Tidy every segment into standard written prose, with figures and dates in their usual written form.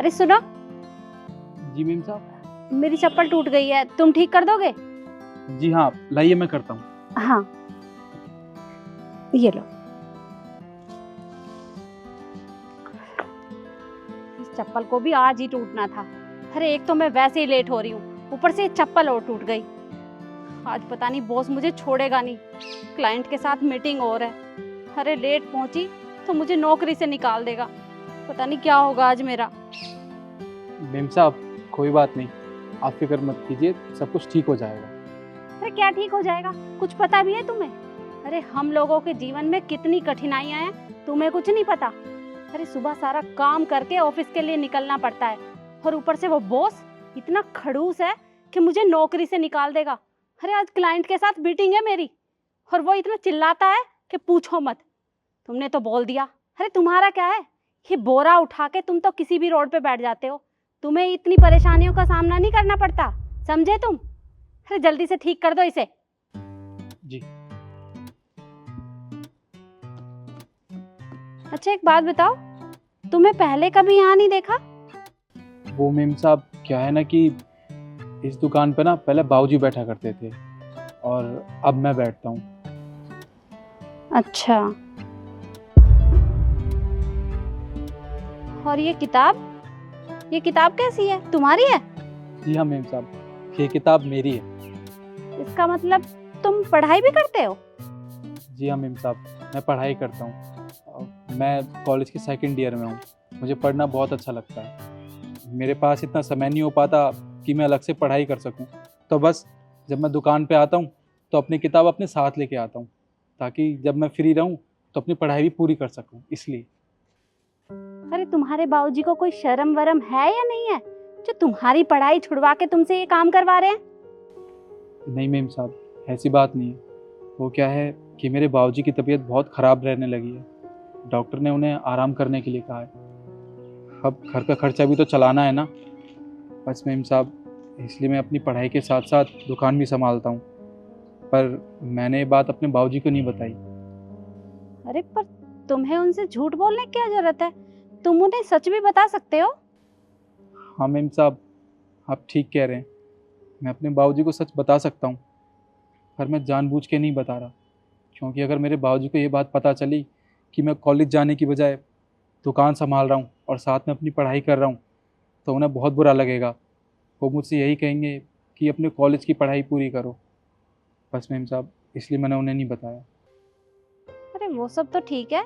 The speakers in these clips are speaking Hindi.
अरे सुनो, जी मेम साहब। मेरी चप्पल टूट गई है, तुम ठीक कर दोगे? जी हाँ, लाइए मैं करता हूँ। हाँ, ये लो। इस चप्पल को भी आज ही टूटना था। अरे एक तो मैं वैसे ही लेट हो रही हूँ, ऊपर से ये चप्पल और टूट गई। आज पता नहीं बॉस मुझे छोड़ेगा नहीं, क्लाइंट के साथ मीटिंग और है। अरे लेट पहुंची तो मुझे नौकरी से निकाल देगा। पता नहीं क्या होगा आज मेरा। मेम साहब कोई बात नहीं, आप फिक्र मत कीजिए, सब कुछ ठीक हो जाएगा। अरे क्या ठीक हो जाएगा, कुछ पता भी है तुम्हें? अरे हम लोगों के जीवन में कितनी कठिनाइयां हैं, तुम्हें कुछ नहीं पता। अरे सुबह सारा काम करके ऑफिस के लिए निकलना पड़ता है, और ऊपर से वो बॉस इतना खड़ूस है कि मुझे नौकरी से निकाल देगा। अरे आज क्लाइंट के साथ मीटिंग है मेरी, और वो इतना चिल्लाता है कि पूछो मत। तुमने तो बोल दिया। अरे तुम्हारा क्या है, ये बोरा उठा के तुम तो किसी भी रोड पे बैठ जाते हो, तुम्हें इतनी परेशानियों का सामना नहीं करना पड़ता, समझे तुम? अरे जल्दी से ठीक कर दो इसे। जी। अच्छा एक बात बताओ, तुम्हें पहले कभी यहाँ नहीं देखा? वो मेम साहब क्या है ना कि इस दुकान पे ना पहले बाबूजी बैठा करते थे और अब मैं बैठता हूँ। अच्छा, और ये किताब कैसी है, तुम्हारी है? जी हाँ मेम साहब, ये किताब मेरी है। इसका मतलब तुम पढ़ाई भी करते हो? जी हाँ मेम साहब, मैं पढ़ाई करता हूँ। मैं कॉलेज के सेकंड ईयर में हूँ। मुझे पढ़ना बहुत अच्छा लगता है। मेरे पास इतना समय नहीं हो पाता कि मैं अलग से पढ़ाई कर सकूं, तो बस जब मैं दुकान पे आता हूं तो अपनी किताब अपने साथ लेके आता हूं, ताकि जब मैं फ्री रहूं तो अपनी पढ़ाई भी पूरी कर सकूं, इसलिए। अरे तुम्हारे बाबूजी को कोई शर्म वरम है या नहीं है, जो तुम्हारी पढ़ाई छुड़वा के तुमसे ये काम करवा रहे हैं? नहीं मेम साहब, ऐसी बात नहीं है। वो क्या है कि मेरे बाबूजी की तबीयत बहुत ख़राब रहने लगी है। डॉक्टर ने उन्हें आराम करने के लिए कहा है। अब घर का खर्चा भी तो चलाना है ना। बस मेम साहब, इसलिए मैं अपनी पढ़ाई के साथ साथ दुकान भी संभालता हूँ। पर मैंने ये बात अपने बाबूजी को नहीं बताई। अरे पर तुम्हें उनसे झूठ बोलने की क्या जरूरत है, तुम उन्हें सच भी बता सकते हो। हाँ मेम साहब, आप ठीक कह रहे हैं। मैं अपने बाबूजी को सच बता सकता हूँ, पर मैं जानबूझ के नहीं बता रहा। क्योंकि अगर मेरे बाबूजी को ये बात पता चली कि मैं कॉलेज जाने की बजाय दुकान संभाल रहा हूँ और साथ में अपनी पढ़ाई कर रहा हूँ, तो उन्हें बहुत बुरा लगेगा। वो मुझसे यही कहेंगे कि अपने कॉलेज की पढ़ाई पूरी करो। बस मेम साहब, इसलिए मैंने उन्हें नहीं बताया। अरे वो सब तो ठीक है,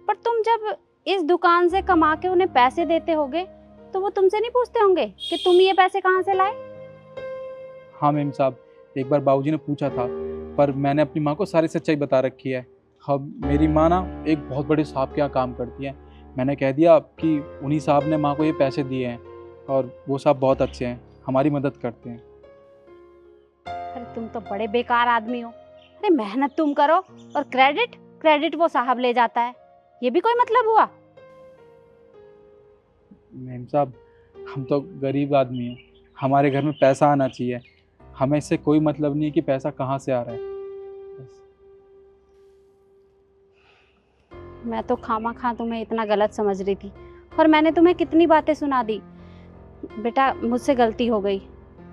पर तुम जब इस दुकान से कमा के उन्हें पैसे देते होगे तो वो तुमसे नहीं पूछते होंगे कि तुम ये पैसे कहाँ से लाए? हाँ मेम साहब, एक बार बाबूजी ने पूछा था, पर मैंने अपनी माँ को सारी सच्चाई बता रखी है। अब मेरी माँ ना एक बहुत बड़े साहब के यहाँ काम करती है। मैंने कह दिया कि उन्हीं साहब ने माँ को ये पैसे दिए हैं, और वो साहब बहुत अच्छे हैं, हमारी मदद करते हैं। अरे तुम तो बड़े बेकार आदमी हो। अरे मेहनत तुम करो और क्रेडिट वो साहब ले जाता है, ये भी कोई मतलब हुआ? मेम साहब, हम तो गरीब आदमी हैं, हमारे घर में पैसा आना चाहिए। हमें इससे कोई मतलब नहीं है कि पैसा कहाँ से आ रहा है। बस। मैं तो खामा तुम्हें इतना गलत समझ रही थी, और मैंने तुम्हें कितनी बातें सुना दी। बेटा मुझसे गलती हो गई,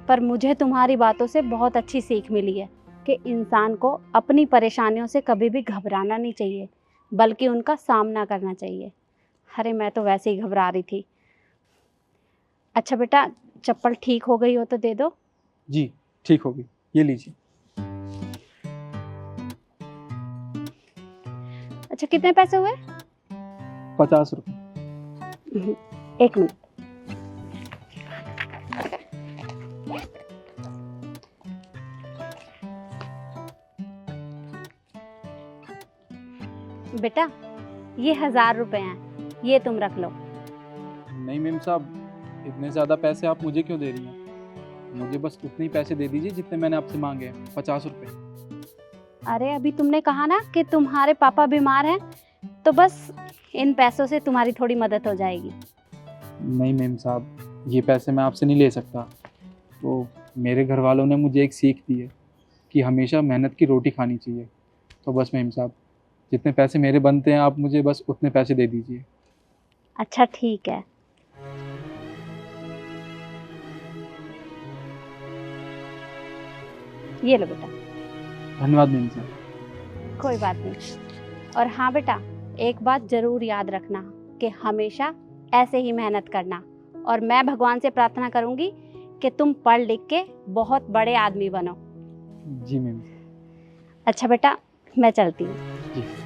पर मुझे तुम्हारी बातों से बहुत अच्छी सीख मिली है कि इंसान को अपनी परेशानियों से कभी भी घबराना नहीं चाहिए, बल्कि उनका सामना करना चाहिए। अरे मैं तो वैसे ही घबरा रही थी। अच्छा बेटा, चप्पल ठीक हो गई हो तो दे दो। जी ठीक होगी, ये लीजिए। अच्छा कितने पैसे हुए? 50 रुपये। एक मिनट। बेटा ये 1000 रुपए हैं, ये तुम रख लो। नहीं मेम साहब, इतने ज़्यादा पैसे आप मुझे क्यों दे रही हैं? मुझे बस उतने ही पैसे दे दीजिए जितने मैंने आपसे मांगे हैं, 50 रुपये। अरे अभी तुमने कहा ना कि तुम्हारे पापा बीमार हैं, तो बस इन पैसों से तुम्हारी थोड़ी मदद हो जाएगी। नहीं मेम साहब, ये पैसे मैं आपसे नहीं ले सकता। तो मेरे घर वालों ने मुझे एक सीख दी है कि हमेशा मेहनत की रोटी खानी चाहिए। तो बस मेम साहब, जितने पैसे मेरे बनते हैं आप मुझे बस उतने पैसे दे दीजिए। अच्छा ठीक है, ये लो बेटा। धन्यवाद मेम साहब। कोई बात नहीं। और हाँ बेटा, एक बात जरूर याद रखना कि हमेशा ऐसे ही मेहनत करना, और मैं भगवान से प्रार्थना करूँगी कि तुम पढ़ लिख के बहुत बड़े आदमी बनो। जी मेम। अच्छा बेटा, मैं चलती हूँ। जी।